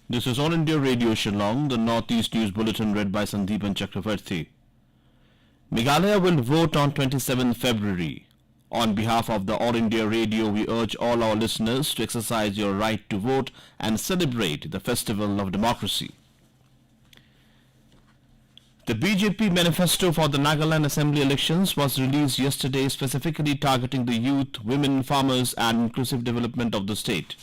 This is All India Radio Shillong, the Northeast News Bulletin read by Sandeep and Chakravarti. Meghalaya will vote on 27 February. On behalf of the All India Radio, we urge all our listeners to exercise your right to vote and celebrate the festival of democracy. The BJP manifesto for the Nagaland Assembly elections was released yesterday, specifically targeting the youth, women, farmers and inclusive development of the state.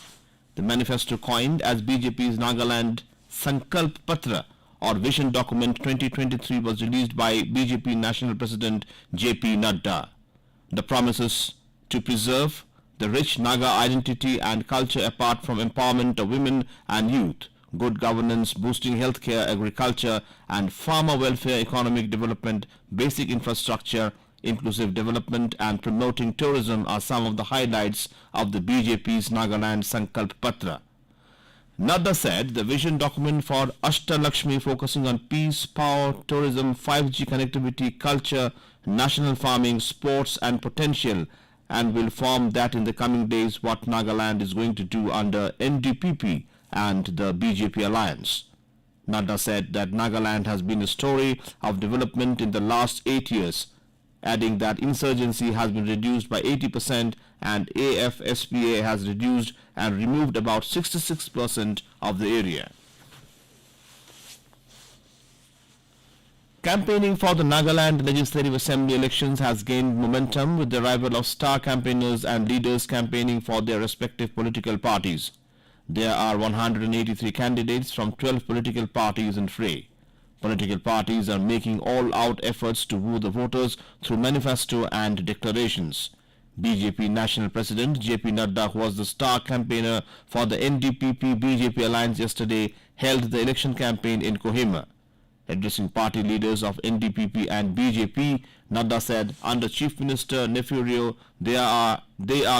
The manifesto, coined as BJP's Nagaland Sankalp Patra or Vision Document 2023, was released by BJP National President J.P. Nadda. The promises to preserve the rich Naga identity and culture apart from empowerment of women and youth, good governance, boosting healthcare, agriculture and farmer welfare, economic development, basic infrastructure, inclusive development and promoting tourism are some of the highlights of the BJP's Nagaland Sankalp Patra. Nadda said the vision document for Ashtalakshmi, focusing on peace, power, tourism, 5G connectivity, culture, national farming, sports and potential, and will form that in the coming days what Nagaland is going to do under NDPP and the BJP alliance. Nadda said that Nagaland has been a story of development in the last 8 years, adding that insurgency has been reduced by 80% and AFSPA has reduced and removed about 66% of the area. Campaigning for the Nagaland Legislative Assembly elections has gained momentum with the arrival of star campaigners and leaders campaigning for their respective political parties. There are 183 candidates from 12 political parties in fray. Political parties are making all-out efforts to woo the voters through manifesto and declarations. BJP National President J.P. Nadda, who was the star campaigner for the NDPP-BJP alliance yesterday, held the election campaign in Kohima. Addressing party leaders of NDPP and BJP, Nadda said under Chief Minister Nefurio, they are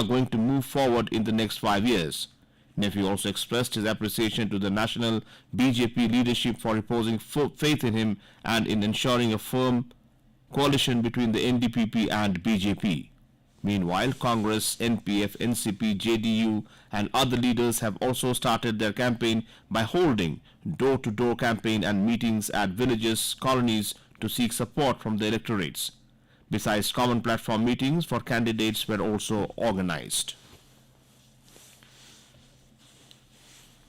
going to move forward in the next 5 years. Nephew also expressed his appreciation to the national BJP leadership for reposing faith in him and in ensuring a firm coalition between the NDPP and BJP. Meanwhile, Congress, NPF, NCP, JDU and other leaders have also started their campaign by holding door-to-door campaign and meetings at villages, colonies to seek support from the electorates. Besides, common platform meetings for candidates were also organized.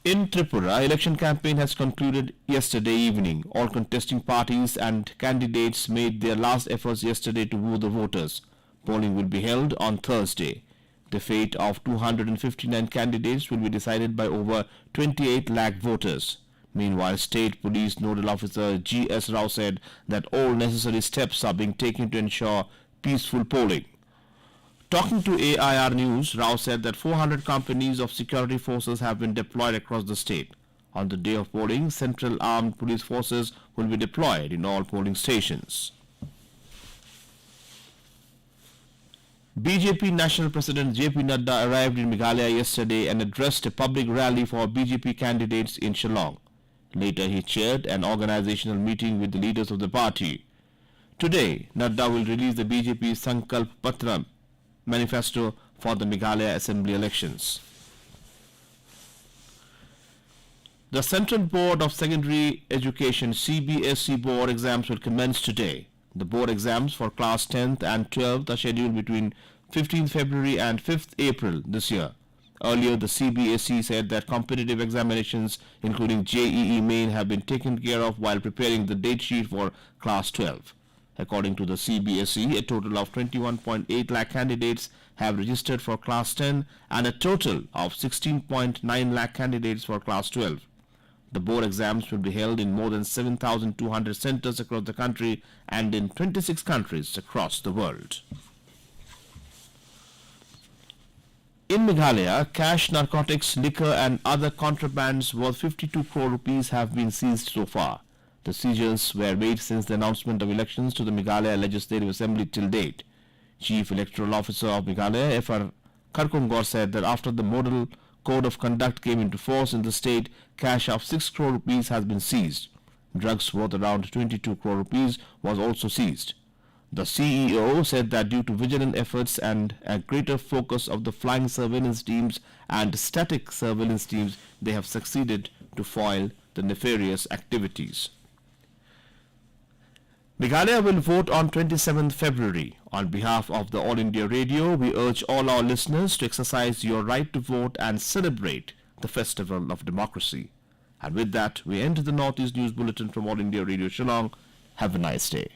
In Tripura, election campaign has concluded yesterday evening. All contesting parties and candidates made their last efforts yesterday to woo the voters. Polling will be held on Thursday. The fate of 259 candidates will be decided by over 28 lakh voters. Meanwhile, State Police Nodal Officer G.S. Rao said that all necessary steps are being taken to ensure peaceful polling. Talking to AIR News, Rao said that 400 companies of security forces have been deployed across the state. On the day of polling, Central Armed Police Forces will be deployed in all polling stations. BJP National President J.P. Nadda arrived in Meghalaya yesterday and addressed a public rally for BJP candidates in Shillong. Later, he chaired an organizational meeting with the leaders of the party. Today, Nadda will release the BJP Sankalp Patra manifesto for the Meghalaya Assembly elections. The Central Board of Secondary Education CBSE board exams will commence today. The board exams for class 10th and 12th are scheduled between 15th February and 5th April this year. Earlier, the CBSE said that competitive examinations including JEE Main have been taken care of while preparing the date sheet for class 12. According to the CBSE, a total of 21.8 lakh candidates have registered for class 10 and a total of 16.9 lakh candidates for class 12. The board exams will be held in more than 7,200 centers across the country and in 26 countries across the world. In Meghalaya, cash, narcotics, liquor and other contrabands worth 52 crore rupees have been seized so far. The seizures were made since the announcement of elections to the Meghalaya Legislative Assembly till date. Chief Electoral Officer of Meghalaya, F.R. Kharkongor, said that after the Model Code of Conduct came into force in the state, cash of 6 crore rupees has been seized. Drugs worth around 22 crore rupees was also seized. The CEO said that due to vigilant efforts and a greater focus of the flying surveillance teams and static surveillance teams, they have succeeded to foil the nefarious activities. Meghalaya will vote on 27th February. On behalf of the All India Radio, we urge all our listeners to exercise your right to vote and celebrate the festival of democracy. And with that, we end the Northeast News Bulletin from All India Radio Shillong. Have a nice day.